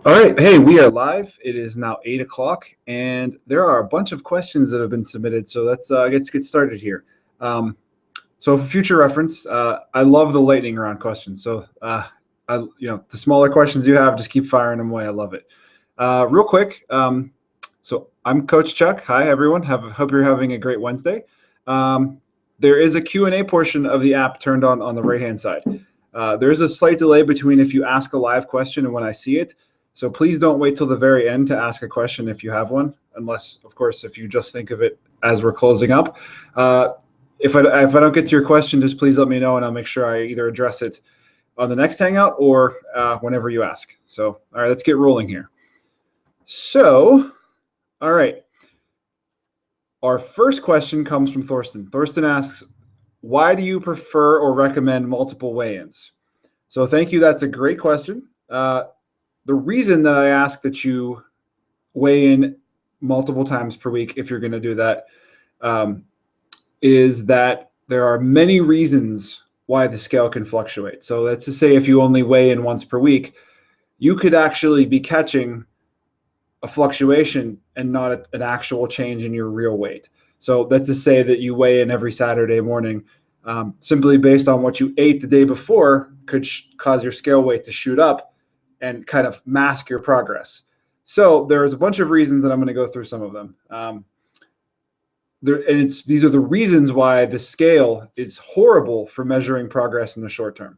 All right. Hey, we are live. It is now 8 o'clock, and there are a bunch of questions that have been submitted. So let's get started here. So for future reference, I love the lightning round questions. So the smaller questions you have, just keep firing them away. I love it. Real quick. So I'm Coach Chuck. Hi, everyone. Hope you're having a great Wednesday. There is a Q&A portion of the app turned on the right-hand side. There is a slight delay between if you ask a live question and when I see it. So please don't wait till the very end to ask a question if you have one, unless, of course, if you just think of it as we're closing up. If I don't get to your question, just please let me know, and I'll make sure I either address it on the next Hangout or whenever you ask. So, all right, let's get rolling here. So, all right. Our first question comes from Thorsten. Thorsten asks, why do you prefer or recommend multiple weigh-ins? So thank you. That's a great question. The reason that I ask that you weigh in multiple times per week, if you're going to do that, is that there are many reasons why the scale can fluctuate. So let's just say if you only weigh in once per week, you could actually be catching a fluctuation and not an actual change in your real weight. So let's just say that you weigh in every Saturday morning, simply based on what you ate the day before could cause your scale weight to shoot up and kind of mask your progress. So there's a bunch of reasons, and I'm going to go through some of them. These are the reasons why the scale is horrible for measuring progress in the short term.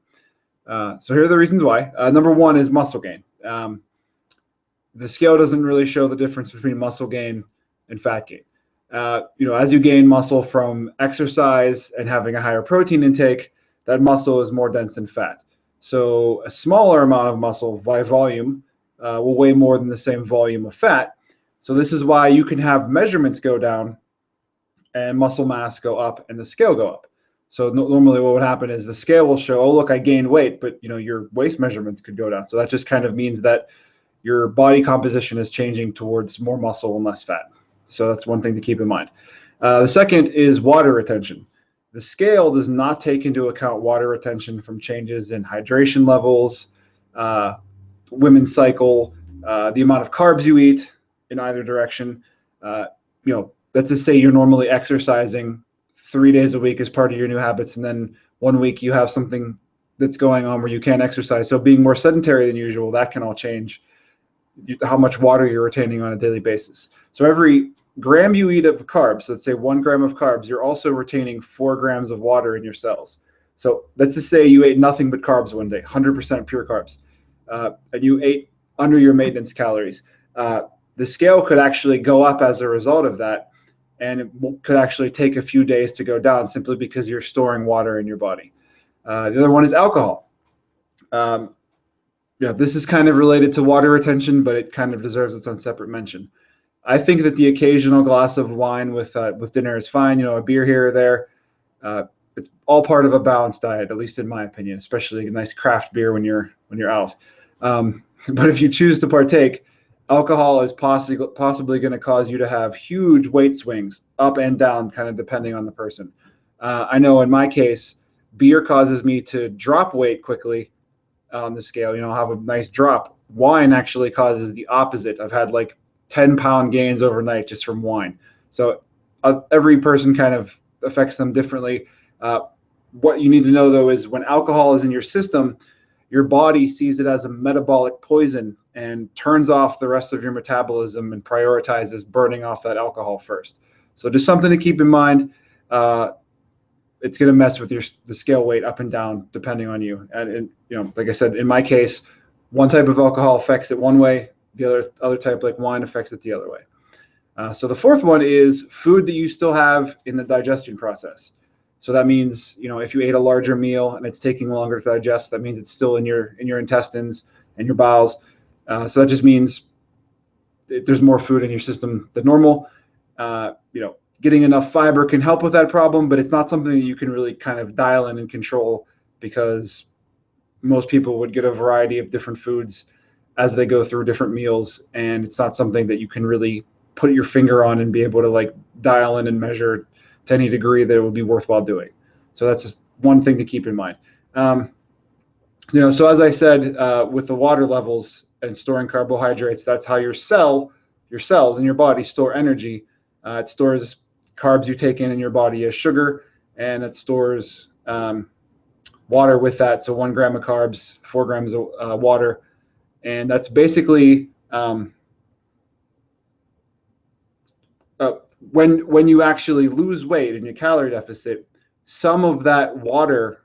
So here are the reasons why. Number one is muscle gain. The scale doesn't really show the difference between muscle gain and fat gain. As you gain muscle from exercise and having a higher protein intake, that muscle is more dense than fat. So a smaller amount of muscle by volume will weigh more than the same volume of fat. So this is why you can have measurements go down and muscle mass go up and the scale go up. So normally what would happen is the scale will show, oh, look, I gained weight, but your waist measurements could go down. So that just kind of means that your body composition is changing towards more muscle and less fat. So that's one thing to keep in mind. The second is water retention. The scale does not take into account water retention from changes in hydration levels, women's cycle, the amount of carbs you eat in either direction. Let's just say you're normally exercising 3 days a week as part of your new habits, and then 1 week you have something that's going on where you can't exercise. So being more sedentary than usual, that can all change how much water you're retaining on a daily basis. So every gram you eat of carbs, let's say 1 gram of carbs, you're also retaining 4 grams of water in your cells. So let's just say you ate nothing but carbs one day, 100% pure carbs, and you ate under your maintenance calories. The scale could actually go up as a result of that, and it could actually take a few days to go down simply because you're storing water in your body. The other one is alcohol. This is kind of related to water retention, but it kind of deserves its own separate mention. I think that the occasional glass of wine with dinner is fine. A beer here or there. It's all part of a balanced diet, at least in my opinion. Especially a nice craft beer when you're out. But if you choose to partake, alcohol is possibly going to cause you to have huge weight swings up and down, kind of depending on the person. I know in my case, beer causes me to drop weight quickly on the scale. I'll have a nice drop. Wine actually causes the opposite. I've had like 10-pound gains overnight just from wine. So every person kind of affects them differently. What you need to know, though, is when alcohol is in your system, your body sees it as a metabolic poison and turns off the rest of your metabolism and prioritizes burning off that alcohol first. So just something to keep in mind. It's going to mess with the scale weight up and down depending on you. And like I said, in my case, one type of alcohol affects it one way, the other type, like wine, affects it the other way. So the fourth one is food that you still have in the digestion process. So that means, if you ate a larger meal and it's taking longer to digest, that means it's still in your intestines and your bowels. So that just means there's more food in your system than normal. Getting enough fiber can help with that problem, but it's not something that you can really kind of dial in and control, because most people would get a variety of different foods as they go through different meals, and it's not something that you can really put your finger on and be able to like dial in and measure to any degree that it would be worthwhile doing. So that's just one thing to keep in mind. So as I said, with the water levels and storing carbohydrates, that's how your cells in your body store energy. It stores carbs you take in your body as sugar, and it stores water with that. So 1 gram of carbs, 4 grams of water, and that's basically when you actually lose weight in your calorie deficit, some of that water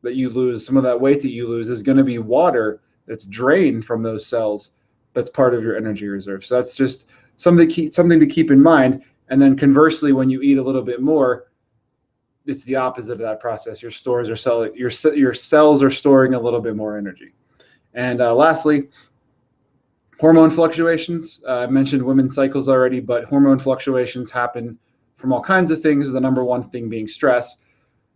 that you lose, some of that weight that you lose is going to be water that's drained from those cells. That's part of your energy reserve. So that's just something to keep in mind. And then conversely, when you eat a little bit more, it's the opposite of that process. Your cells are storing a little bit more energy. And lastly, hormone fluctuations. I mentioned women's cycles already, but hormone fluctuations happen from all kinds of things. The number one thing being stress.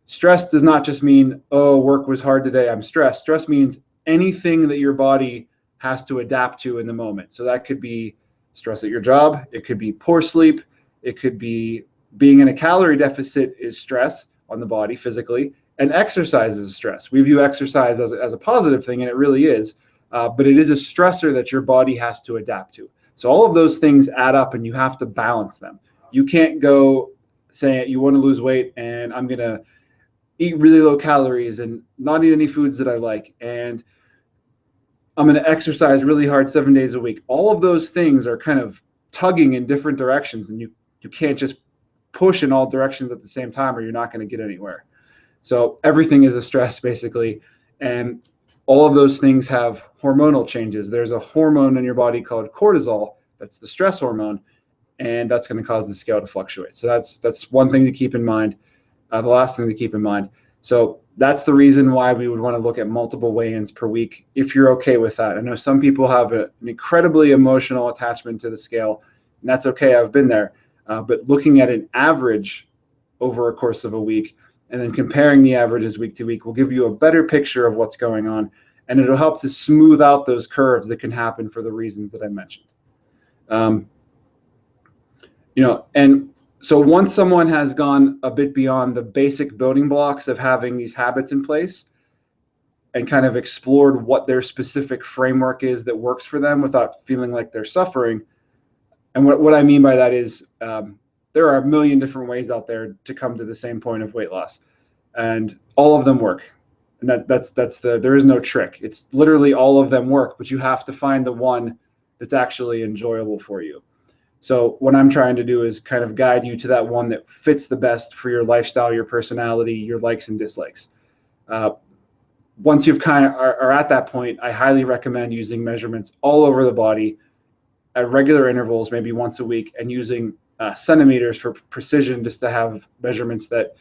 Stress does not just mean, oh, work was hard today, I'm stressed. Stress means anything that your body has to adapt to in the moment. So that could be stress at your job. It could be poor sleep. It could be being in a calorie deficit is stress on the body physically. And exercise is stress. We view exercise as a positive thing, and it really is. But it is a stressor that your body has to adapt to. So all of those things add up, and you have to balance them. You can't go say you want to lose weight, and I'm going to eat really low calories and not eat any foods that I like, and I'm going to exercise really hard 7 days a week. All of those things are kind of tugging in different directions, and you can't just push in all directions at the same time, or you're not going to get anywhere. So everything is a stress, basically, and all of those things have hormonal changes. There's a hormone in your body called cortisol. That's the stress hormone, and that's going to cause the scale to fluctuate. So that's one thing to keep in mind. The last thing to keep in mind. So that's the reason why we would want to look at multiple weigh-ins per week, if you're okay with that. I know some people have an incredibly emotional attachment to the scale, and that's okay. I've been there. But looking at an average over a course of a week and then comparing the averages week to week will give you a better picture of what's going on, and it'll help to smooth out those curves that can happen for the reasons that I mentioned. And so once someone has gone a bit beyond the basic building blocks of having these habits in place and kind of explored what their specific framework is that works for them without feeling like they're suffering. And what I mean by that is there are a million different ways out there to come to the same point of weight loss, and all of them work. And there is no trick. It's literally all of them work, but you have to find the one that's actually enjoyable for you. So what I'm trying to do is kind of guide you to that one that fits the best for your lifestyle, your personality, your likes and dislikes. Once you've kind of are at that point, I highly recommend using measurements all over the body at regular intervals, maybe once a week, and using centimeters for precision, just to have measurements that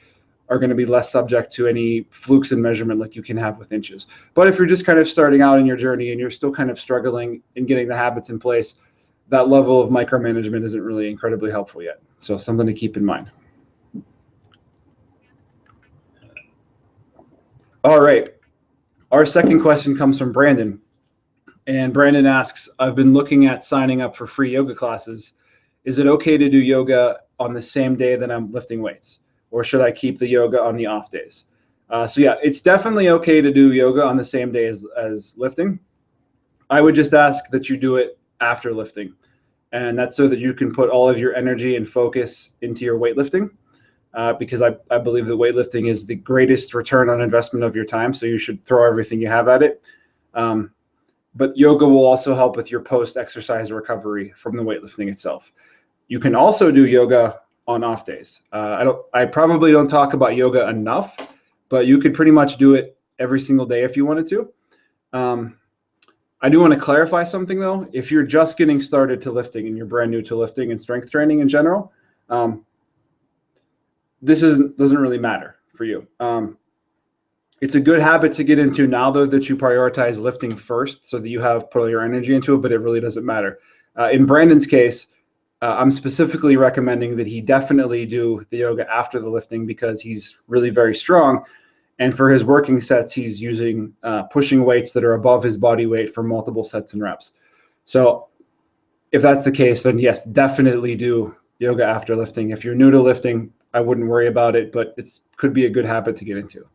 are going to be less subject to any flukes in measurement like you can have with inches. But if you're just kind of starting out in your journey and you're still kind of struggling in getting the habits in place, that level of micromanagement isn't really incredibly helpful yet. So something to keep in mind. All right. Our second question comes from Brandon. And Brandon asks, I've been looking at signing up for free yoga classes. Is it okay to do yoga on the same day that I'm lifting weights? Or should I keep the yoga on the off days? So yeah, it's definitely okay to do yoga on the same day as lifting. I would just ask that you do it after lifting. And that's so that you can put all of your energy and focus into your weightlifting, because I believe that weightlifting is the greatest return on investment of your time. So you should throw everything you have at it. But yoga will also help with your post-exercise recovery from the weightlifting itself. You can also do yoga on off days. I probably don't talk about yoga enough, but you could pretty much do it every single day if you wanted to. I do want to clarify something though. If you're just getting started to lifting and you're brand new to lifting and strength training in general, this doesn't really matter for you. It's a good habit to get into now though, that you prioritize lifting first so that you have put all your energy into it, but it really doesn't matter. In Brandon's case, I'm specifically recommending that he definitely do the yoga after the lifting because he's really very strong. And for his working sets, he's using pushing weights that are above his body weight for multiple sets and reps. So if that's the case, then yes, definitely do yoga after lifting. If you're new to lifting, I wouldn't worry about it, but it could be a good habit to get into.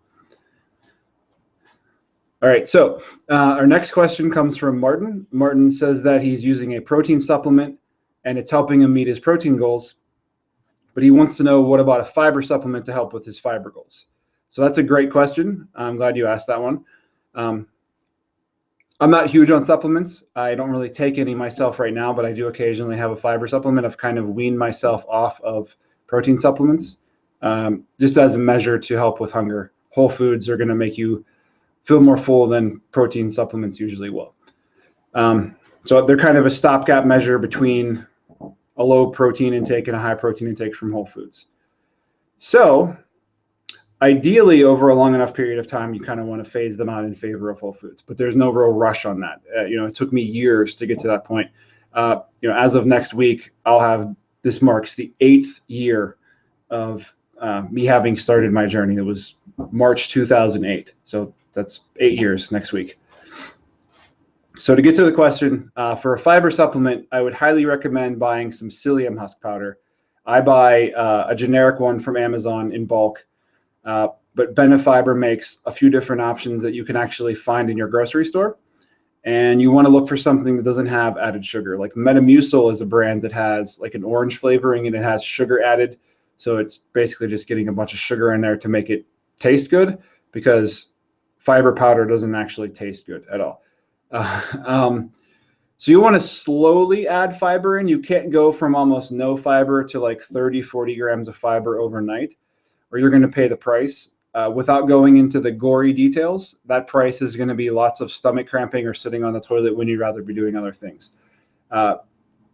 All right, so our next question comes from Martin. Martin says that he's using a protein supplement and it's helping him meet his protein goals, but he wants to know, what about a fiber supplement to help with his fiber goals? So that's a great question. I'm glad you asked that one. I'm not huge on supplements. I don't really take any myself right now, but I do occasionally have a fiber supplement. I've kind of weaned myself off of protein supplements, just as a measure to help with hunger. Whole foods are going to make you feel more full than protein supplements usually will. So they're kind of a stopgap measure between a low protein intake and a high protein intake from whole foods. So ideally, over a long enough period of time, you kind of want to phase them out in favor of whole foods, but there's no real rush on that. It took me years to get to that point. As of next week, this marks the 8th year of me having started my journey. It was March 2008. So that's 8 years next week. So to get to the question, for a fiber supplement, I would highly recommend buying some psyllium husk powder. I buy a generic one from Amazon in bulk, but Benefiber makes a few different options that you can actually find in your grocery store. And you want to look for something that doesn't have added sugar. Like Metamucil is a brand that has like an orange flavoring and it has sugar added. So it's basically just getting a bunch of sugar in there to make it taste good, because fiber powder doesn't actually taste good at all. So you want to slowly add fiber in. You can't go from almost no fiber to like 30, 40 grams of fiber overnight, or you're going to pay the price. Without going into the gory details, that price is going to be lots of stomach cramping or sitting on the toilet when you'd rather be doing other things.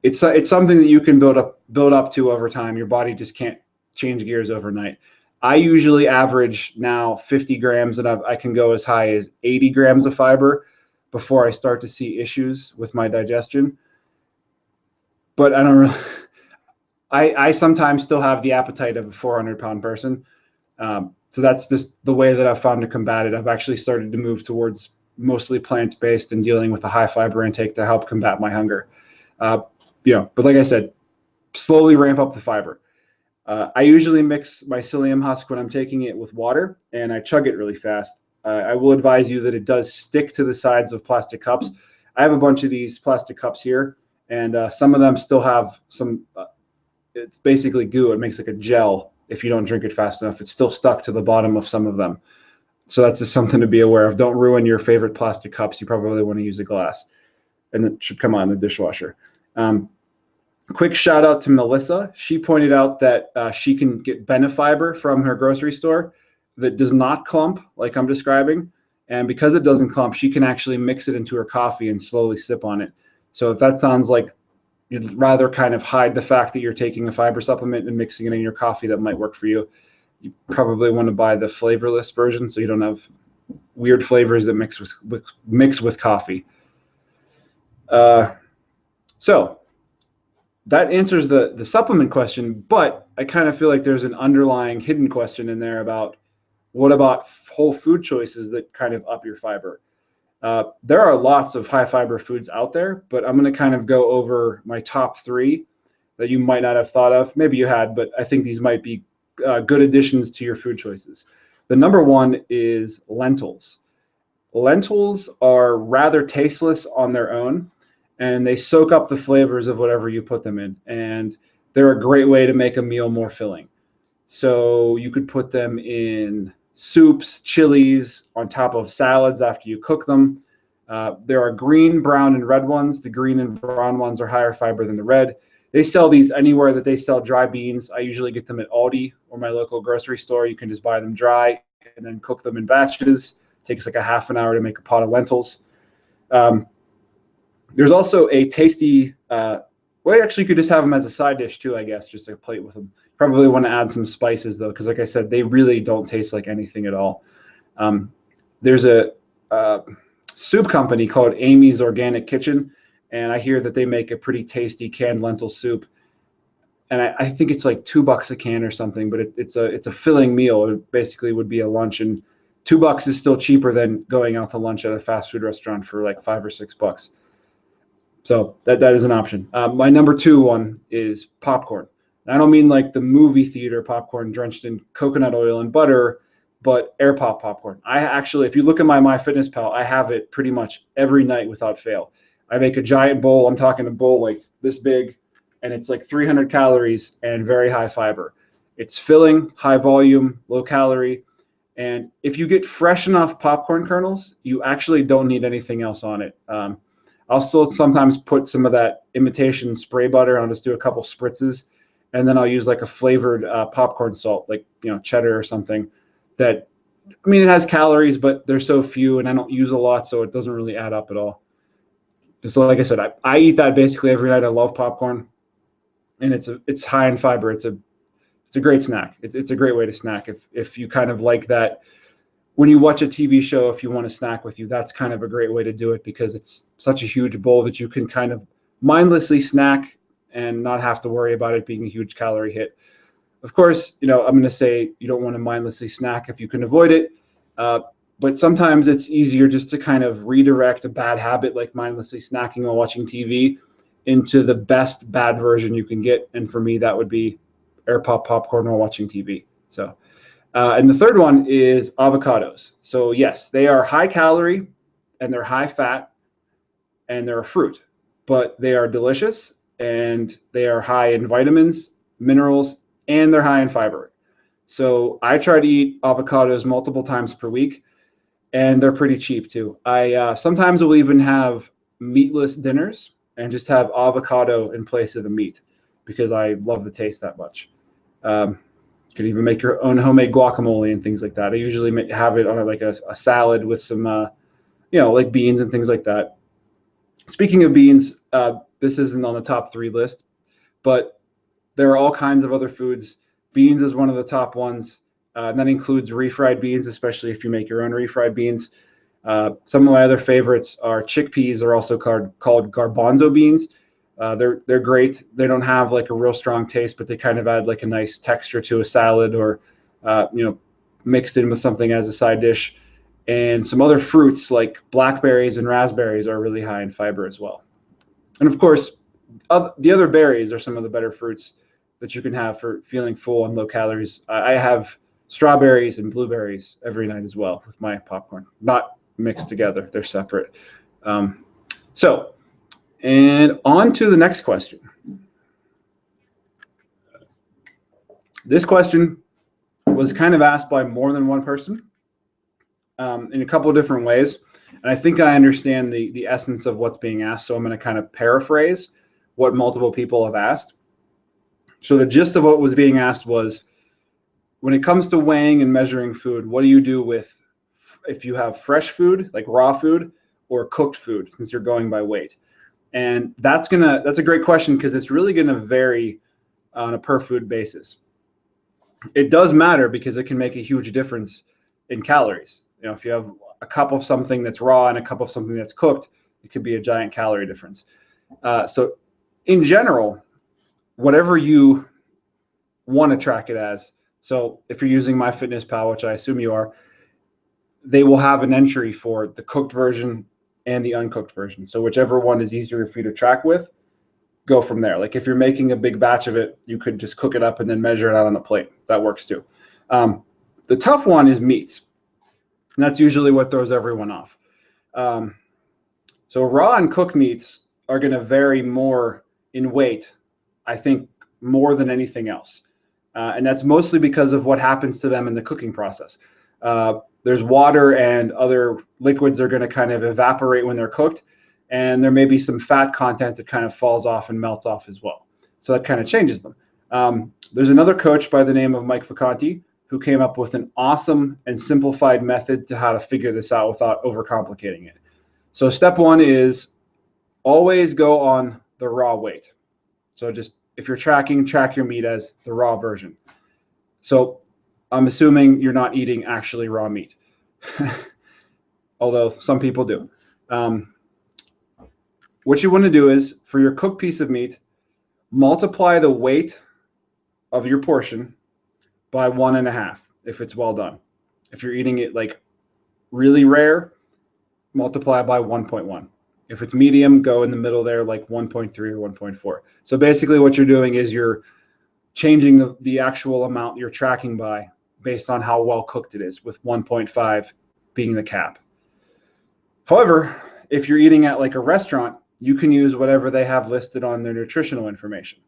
It's something that you can build up to over time. Your body just can't change gears overnight. I usually average now 50 grams, and I can go as high as 80 grams of fiber before I start to see issues with my digestion. But I don't really. I sometimes still have the appetite of a 400-pound person. So that's just the way that I've found to combat it. I've actually started to move towards mostly plant-based and dealing with a high fiber intake to help combat my hunger. But like I said, slowly ramp up the fiber. I usually mix my psyllium husk when I'm taking it with water, and I chug it really fast. I will advise you that it does stick to the sides of plastic cups. I have a bunch of these plastic cups here, and some of them still have some, it's basically goo. It makes like a gel. If you don't drink it fast enough, it's still stuck to the bottom of some of them. So that's just something to be aware of. Don't ruin your favorite plastic cups. You probably want to use a glass, and it should come out in the dishwasher. Quick shout out to Melissa. She pointed out that she can get Benefiber from her grocery store that does not clump like I'm describing. And because it doesn't clump, she can actually mix it into her coffee and slowly sip on it. So if that sounds like you'd rather kind of hide the fact that you're taking a fiber supplement and mixing it in your coffee, that might work for you. You probably want to buy the flavorless version so you don't have weird flavors that mix with coffee. So that answers the supplement question, but I kind of feel like there's an underlying hidden question in there about, what about whole food choices that kind of up your fiber? There are lots of high fiber foods out there, but I'm going to kind of go over my top 3 that you might not have thought of. Maybe you had, but I think these might be good additions to your food choices. The number 1 is lentils. Lentils are rather tasteless on their own, and they soak up the flavors of whatever you put them in. And they're a great way to make a meal more filling. So you could put them in soups, chilies, on top of salads after you cook them. There are green, brown, and red ones. The green and brown ones are higher fiber than the red. They sell these anywhere that they sell dry beans. I usually get them at Aldi or my local grocery store. You can just buy them dry and then cook them in batches. It takes like a half an hour to make a pot of lentils. There's also a tasty, actually you could just have them as a side dish too, I guess, just a plate with them. Probably want to add some spices though, because like I said, they really don't taste like anything at all. There's a soup company called Amy's Organic Kitchen, and I hear that they make a pretty tasty canned lentil soup. And I think it's like $2 a can or something, but it's a filling meal. It basically would be a lunch, and $2 is still cheaper than going out to lunch at a fast food restaurant for like $5 or $6. So that is an option. My number 2 one is popcorn. I don't mean like the movie theater popcorn drenched in coconut oil and butter, but air pop popcorn. I actually, if you look at my MyFitnessPal, I have it pretty much every night without fail. I make a giant bowl. I'm talking a bowl like this big, and it's like 300 calories and very high fiber. It's filling, high volume, low calorie. And if you get fresh enough popcorn kernels, you actually don't need anything else on it. I'll still sometimes put some of that imitation spray butter. I'll just do a couple spritzes, and then I'll use like a flavored popcorn salt, like cheddar or something. That, I mean, it has calories, but they're so few, and I don't use a lot, so it doesn't really add up at all. Just like I said, I eat that basically every night. I love popcorn, and it's high in fiber. It's a great snack. It's a great way to snack if you kind of like that. When you watch a TV show, if you want to snack with you, that's kind of a great way to do it, because it's such a huge bowl that you can kind of mindlessly snack and not have to worry about it being a huge calorie hit. Of course, I'm going to say you don't want to mindlessly snack if you can avoid it. But sometimes it's easier just to kind of redirect a bad habit like mindlessly snacking while watching TV into the best bad version you can get. And for me, that would be air pop popcorn while watching TV. So, and the third one is avocados. So yes, they are high calorie and they're high fat and they're a fruit, but they are delicious and they are high in vitamins, minerals, and they're high in fiber. So I try to eat avocados multiple times per week, and they're pretty cheap too. I sometimes will even have meatless dinners and just have avocado in place of the meat, because I love the taste that much. You can even make your own homemade guacamole and things like that. I usually have it on a salad with some, like beans and things like that. Speaking of beans, this isn't on the top 3 list, but there are all kinds of other foods. Beans is one of the top ones. And that includes refried beans, especially if you make your own refried beans. Some of my other favorites are chickpeas, are also called garbanzo beans. They're great. They don't have like a real strong taste, but they kind of add like a nice texture to a salad, or mixed in with something as a side dish. And some other fruits like blackberries and raspberries are really high in fiber as well. And of course, the other berries are some of the better fruits that you can have for feeling full on low calories. I have strawberries and blueberries every night as well with my popcorn, not mixed together. They're separate. And on to the next question. This question was kind of asked by more than one person in a couple of different ways. And I think I understand the essence of what's being asked. So I'm going to kind of paraphrase what multiple people have asked. So the gist of what was being asked was, when it comes to weighing and measuring food, what do you do if you have fresh food, like raw food, or cooked food, since you're going by weight? And that's a great question, because it's really gonna vary on a per food basis. It does matter because it can make a huge difference in calories. If you have a cup of something that's raw and a cup of something that's cooked, it could be a giant calorie difference. So in general, whatever you want to track it as. So if you're using MyFitnessPal, which I assume you are, they will have an entry for the cooked version and the uncooked version. So whichever one is easier for you to track with, go from there. Like if you're making a big batch of it, you could just cook it up and then measure it out on a plate. That works too. The tough one is meats. And that's usually what throws everyone off. So raw and cooked meats are going to vary more in weight, I think, more than anything else. And that's mostly because of what happens to them in the cooking process. There's water and other liquids are going to kind of evaporate when they're cooked, and there may be some fat content that kind of falls off and melts off as well. So that kind of changes them. There's another coach by the name of Mike Vacanti who came up with an awesome and simplified method to how to figure this out without overcomplicating it. So step 1 is always go on the raw weight. So just, if you're tracking, track your meat as the raw version. So I'm assuming you're not eating actually raw meat, although some people do. What you want to do is, for your cooked piece of meat, multiply the weight of your portion by 1.5 if it's well done. If you're eating it like really rare, multiply by 1.1. If it's medium, go in the middle there, like 1.3 or 1.4. So basically what you're doing is you're changing the actual amount you're tracking by based on how well cooked it is, with 1.5 being the cap. However, if you're eating at like a restaurant, you can use whatever they have listed on their nutritional information.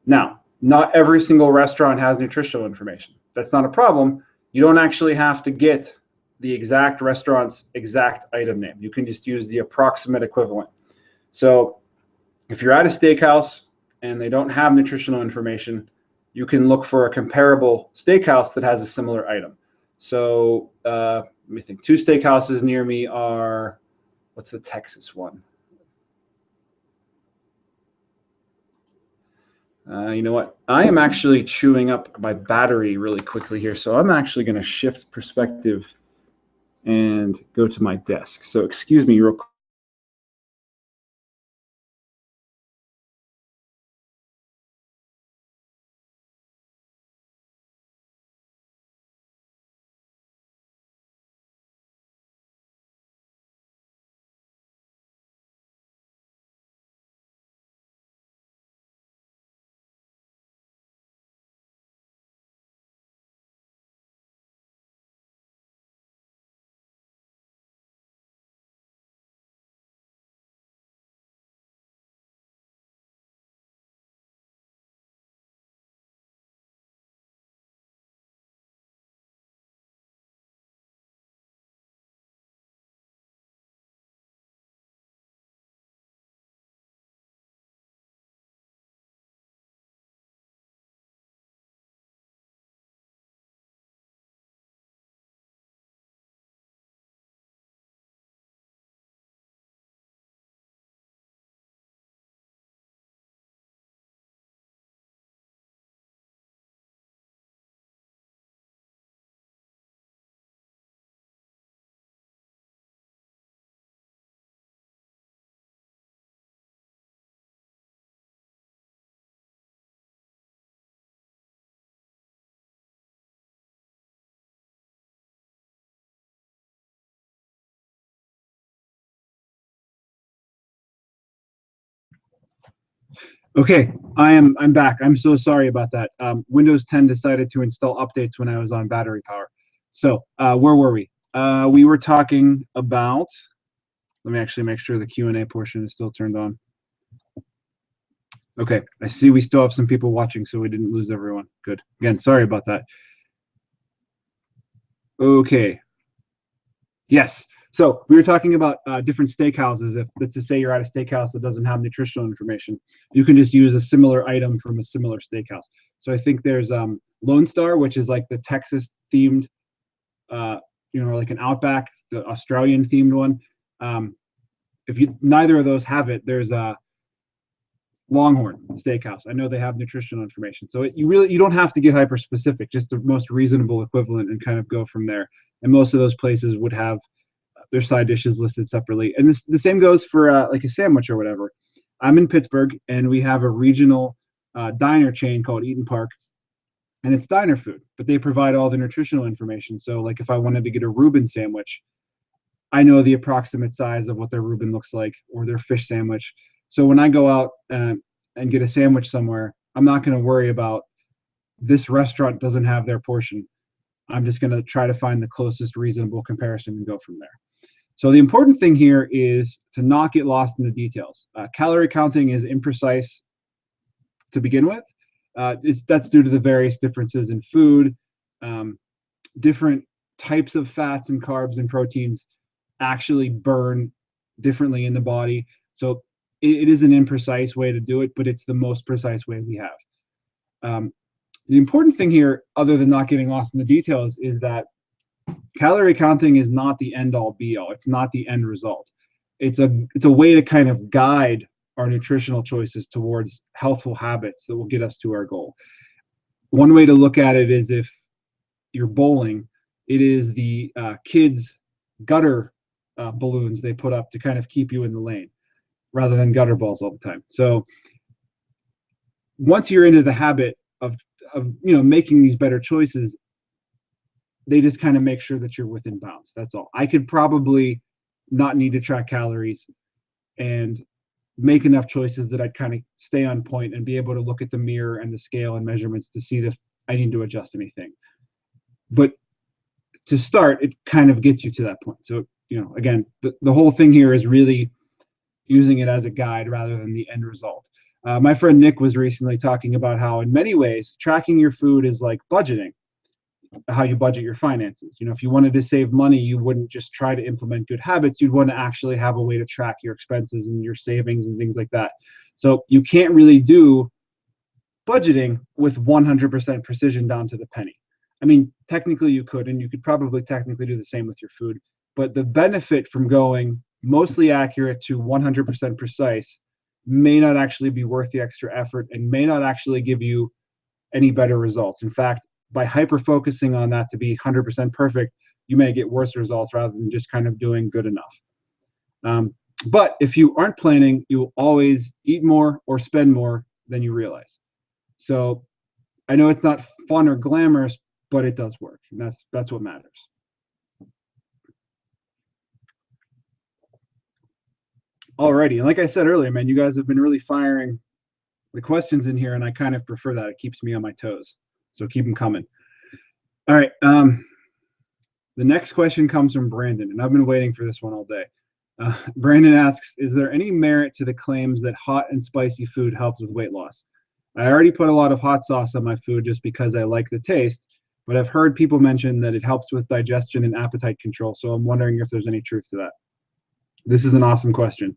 Now, not every single restaurant has nutritional information. That's not a problem. You don't actually have to get the exact restaurant's exact item name. You can just use the approximate equivalent. So if you're at a steakhouse and they don't have nutritional information, you can look for a comparable steakhouse that has a similar item. So let me think. 2 steakhouses near me are, what's the Texas one? You know what? I am actually chewing up my battery really quickly here, so I'm actually going to shift perspective and go to my desk. So excuse me real quick. Okay, I'm back. I'm so sorry about that. Windows 10 decided to install updates when I was on battery power. So where were we? We were talking about. Let me actually make sure the Q&A portion is still turned on. Okay, I see we still have some people watching, so we didn't lose everyone. Good. Again, sorry about that. Okay. Yes. So we were talking about different steakhouses. If let's just say you're at a steakhouse that doesn't have nutritional information, you can just use a similar item from a similar steakhouse. So I think there's Lone Star, which is like the Texas themed, like an Outback, the Australian themed one. If you neither of those have it, there's a Longhorn Steakhouse. I know they have nutritional information, so you don't have to get hyper specific. Just the most reasonable equivalent, and kind of go from there. And most of those places would have their side dishes listed separately. And the same goes for like a sandwich or whatever. I'm in Pittsburgh, and we have a regional diner chain called Eaton Park, and it's diner food, but they provide all the nutritional information. So like if I wanted to get a Reuben sandwich, I know the approximate size of what their Reuben looks like, or their fish sandwich. So when I go out and get a sandwich somewhere, I'm not going to worry about this restaurant doesn't have their portion. I'm just going to try to find the closest reasonable comparison and go from there. So the important thing here is to not get lost in the details. Calorie counting is imprecise to begin with. That's due to the various differences in food. Different types of fats and carbs and proteins actually burn differently in the body. So it is an imprecise way to do it, but it's the most precise way we have. The important thing here, other than not getting lost in the details, is that calorie counting is not the end all be all. It's not the end result. It's a way to kind of guide our nutritional choices towards healthful habits that will get us to our goal. One way to look at it is if you're bowling, it is the kids' gutter balloons they put up to kind of keep you in the lane, rather than gutter balls all the time. So once you're into the habit of making these better choices, they just kind of make sure that you're within bounds. That's all. I could probably not need to track calories and make enough choices that I'd kind of stay on point and be able to look at the mirror and the scale and measurements to see if I need to adjust anything. But to start, it kind of gets you to that point. So, again, the whole thing here is really using it as a guide rather than the end result. My friend Nick was recently talking about how, in many ways, tracking your food is like budgeting, how you budget your finances. If you wanted to save money, you wouldn't just try to implement good habits. You'd want to actually have a way to track your expenses and your savings and things like that. So you can't really do budgeting with 100% precision down to the penny. I mean, technically you could, and you could probably technically do the same with your food. But the benefit from going mostly accurate to 100% precise may not actually be worth the extra effort and may not actually give you any better results. In fact, by hyper focusing on that to be 100% perfect, you may get worse results rather than just kind of doing good enough. But if you aren't planning, you will always eat more or spend more than you realize. So I know it's not fun or glamorous, but it does work. And that's what matters. Alrighty, and like I said earlier, man, you guys have been really firing the questions in here, and I kind of prefer that. It keeps me on my toes. So keep them coming. All right. The next question comes from Brandon, and I've been waiting for this one all day. Brandon asks, is there any merit to the claims that hot and spicy food helps with weight loss? I already put a lot of hot sauce on my food just because I like the taste, but I've heard people mention that it helps with digestion and appetite control. So I'm wondering if there's any truth to that. This is an awesome question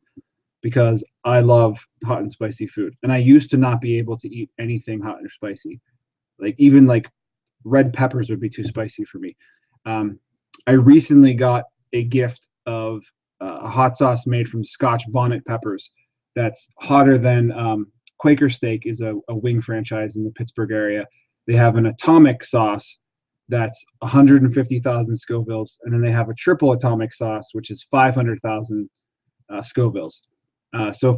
because I love hot and spicy food. And I used to not be able to eat anything hot or spicy. Like even like red peppers would be too spicy for me. I recently got a gift of a hot sauce made from Scotch bonnet peppers that's hotter than Quaker Steak is a wing franchise in the Pittsburgh area. They have an atomic sauce that's 150,000 Scovilles, and then they have a triple atomic sauce, which is 500,000 Scovilles. So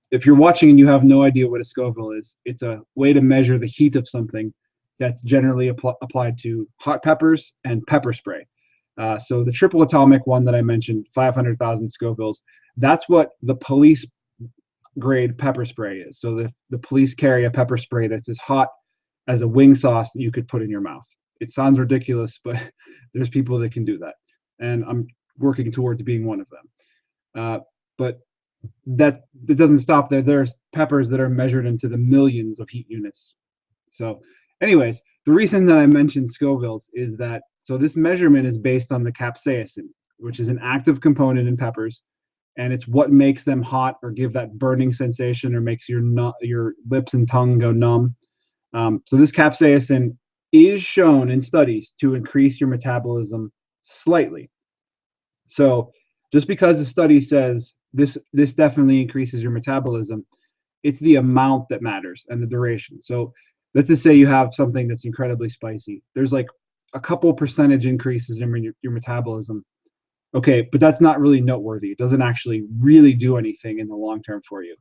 if you're watching and you have no idea what a Scoville is, it's a way to measure the heat of something that's generally applied to hot peppers and pepper spray. So the triple atomic one that I mentioned, 500,000 Scovilles, that's what the police grade pepper spray is. So the police carry a pepper spray that's as hot as a wing sauce that you could put in your mouth. It sounds ridiculous, but there's people that can do that. And I'm working towards being one of them. But that doesn't stop there. There's peppers that are measured into the millions of heat units. So anyways, the reason that I mentioned Scovilles is that, so this measurement is based on the capsaicin, which is an active component in peppers, and it's what makes them hot or give that burning sensation or makes your lips and tongue go numb. So this capsaicin is shown in studies to increase your metabolism slightly. So just because the study says this definitely increases your metabolism, it's the amount that matters and the duration. So let's just say you have something that's incredibly spicy. There's like a couple percentage increases in your metabolism. Okay, but that's not really noteworthy. It doesn't actually really do anything in the long term for you.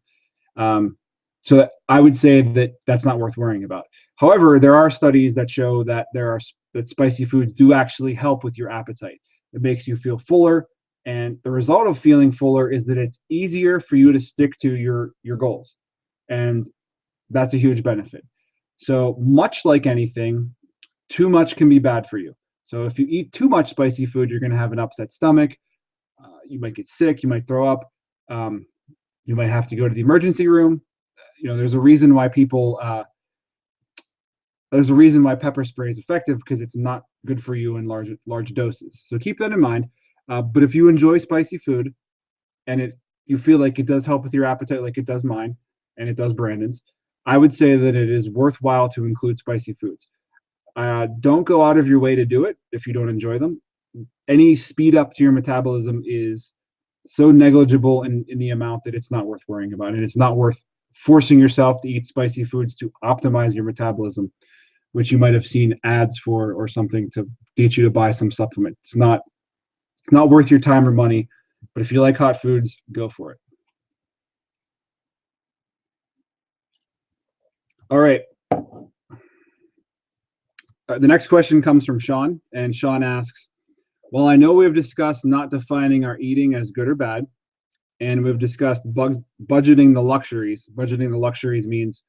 So I would say that that's not worth worrying about. However, there are studies that show that that spicy foods do actually help with your appetite. It makes you feel fuller, and the result of feeling fuller is that it's easier for you to stick to your goals, and that's a huge benefit. So much like anything, too much can be bad for you. So if you eat too much spicy food, you're going to have an upset stomach. You might get sick. You might throw up. You might have to go to the emergency room. There's a reason why there's a reason why pepper spray is effective, because it's not good for you in large doses. So keep that in mind. But if you enjoy spicy food and you feel like it does help with your appetite, like it does mine and it does Brandon's, I would say that it is worthwhile to include spicy foods. Don't go out of your way to do it if you don't enjoy them. Any speed up to your metabolism is so negligible in the amount that it's not worth worrying about, and it's not worth forcing yourself to eat spicy foods to optimize your metabolism, which you might have seen ads for or something to get you to buy some supplement. It's not worth your time or money, but if you like hot foods, go for it. All right. The next question comes from Sean, and Sean asks, well, I know we've discussed not defining our eating as good or bad, and we've discussed budgeting the luxuries. Budgeting the luxuries means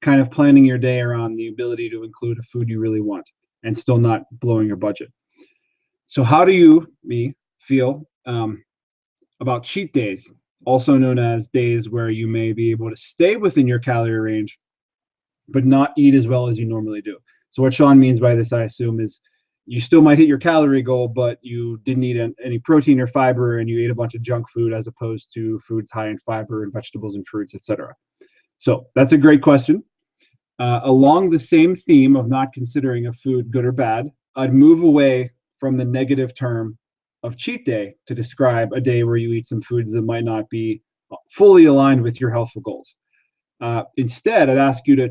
kind of planning your day around the ability to include a food you really want. and still not blowing your budget. So how do you feel about cheat days, also known as days where you may be able to stay within your calorie range, but not eat as well as you normally do? So what Sean means by this, I assume, is you still might hit your calorie goal, but you didn't eat any protein or fiber, and you ate a bunch of junk food as opposed to foods high in fiber and vegetables and fruits, etc. So that's a great question. Along the same theme of not considering a food good or bad, I'd move away from the negative term of cheat day to describe a day where you eat some foods that might not be fully aligned with your healthful goals. Instead, I'd ask you to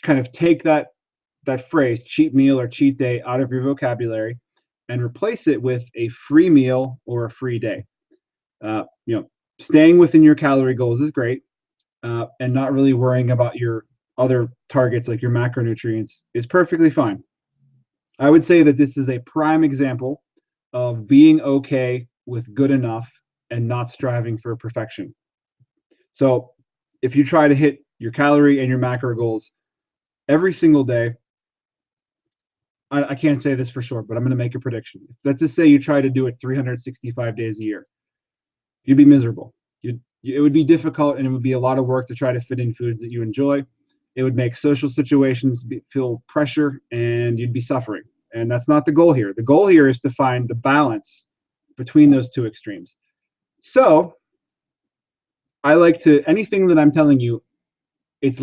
kind of take that phrase, cheat meal or cheat day, out of your vocabulary and replace it with a free meal or a free day. Staying within your calorie goals is great, and not really worrying about your other targets like your macronutrients is perfectly fine. I would say that this is a prime example of being okay with good enough and not striving for perfection. So if you try to hit your calorie and your macro goals every single day, I can't say this for sure, but I'm going to make a prediction. Let's just say you try to do it 365 days a year. You'd be miserable. It would be difficult, and it would be a lot of work to try to fit in foods that you enjoy. It would make social situations feel pressure, and you'd be suffering. And that's not the goal here. The goal here is to find the balance between those two extremes. So I like to, anything that I'm telling you, it's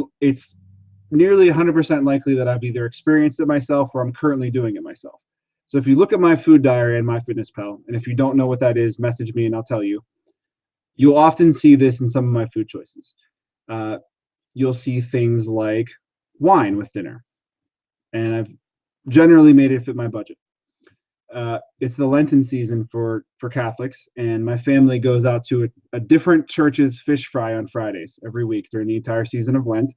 nearly 100% likely that I've either experienced it myself or I'm currently doing it myself. So if you look at my food diary and MyFitnessPal, and if you don't know what that is, message me and I'll tell you. You'll often see this in some of my food choices. You'll see things like wine with dinner, and I've generally made it fit my budget. It's the Lenten season for Catholics, and my family goes out to a different church's fish fry on Fridays every week during the entire season of Lent.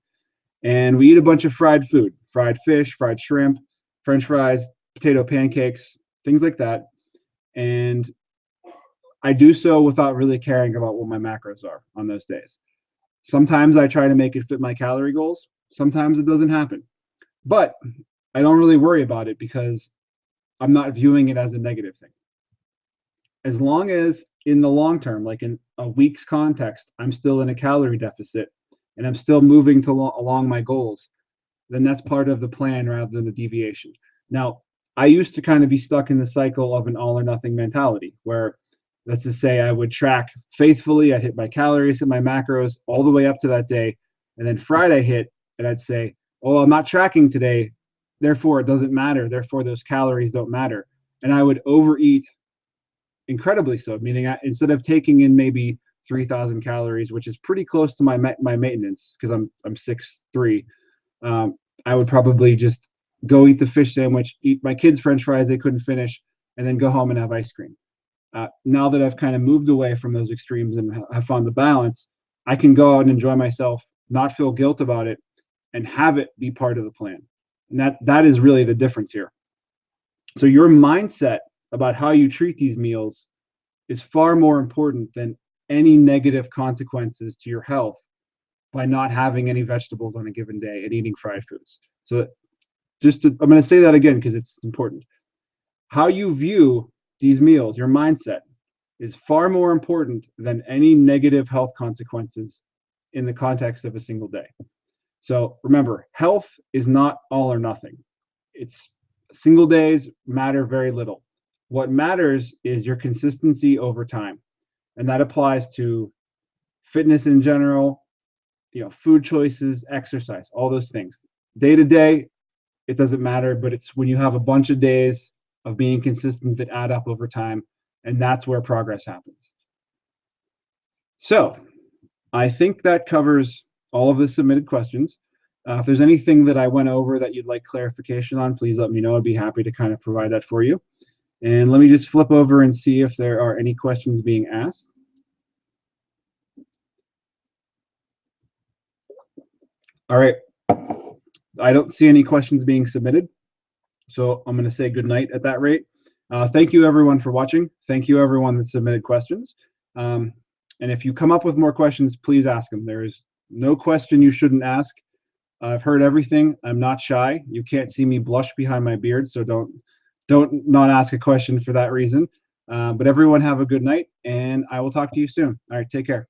And we eat a bunch of fried food, fried fish, fried shrimp, French fries, potato pancakes, things like that. And I do so without really caring about what my macros are on those days. Sometimes I try to make it fit my calorie goals. Sometimes it doesn't happen. But I don't really worry about it because I'm not viewing it as a negative thing. As long as in the long term, like in a week's context, I'm still in a calorie deficit and I'm still moving along my goals, then that's part of the plan rather than the deviation. Now, I used to kind of be stuck in the cycle of an all or nothing mentality where, let's just say, I would track faithfully. I'd hit my calories and my macros all the way up to that day. And then Friday hit and I'd say, oh, I'm not tracking today. Therefore, it doesn't matter. Therefore, those calories don't matter. And I would overeat incredibly so, meaning instead of taking in maybe 3,000 calories, which is pretty close to my maintenance because I'm 6'3", I would probably just go eat the fish sandwich, eat my kids' French fries they couldn't finish, and then go home and have ice cream. Now that I've kind of moved away from those extremes and have found the balance, I can go out and enjoy myself, not feel guilt about it, and have it be part of the plan. And that is really the difference here. So your mindset about how you treat these meals is far more important than any negative consequences to your health by not having any vegetables on a given day and eating fried foods. So I'm going to say that again because it's important. How you view these meals, your mindset, is far more important than any negative health consequences in the context of a single day. So remember, health is not all or nothing. It's single days matter very little. What matters is your consistency over time. And that applies to fitness in general, food choices, exercise, all those things. Day to day, it doesn't matter, but it's when you have a bunch of days of being consistent that add up over time, and that's where progress happens. So I think that covers all of the submitted questions. If there's anything that I went over that you'd like clarification on, please let me know. I'd be happy to kind of provide that for you. And let me just flip over and see if there are any questions being asked. All right. I don't see any questions being submitted. So I'm going to say good night at that rate. Thank you, everyone, for watching. Thank you, everyone that submitted questions. And if you come up with more questions, please ask them. There is no question you shouldn't ask. I've heard everything. I'm not shy. You can't see me blush behind my beard, so don't not ask a question for that reason. But everyone have a good night, and I will talk to you soon. All right, take care.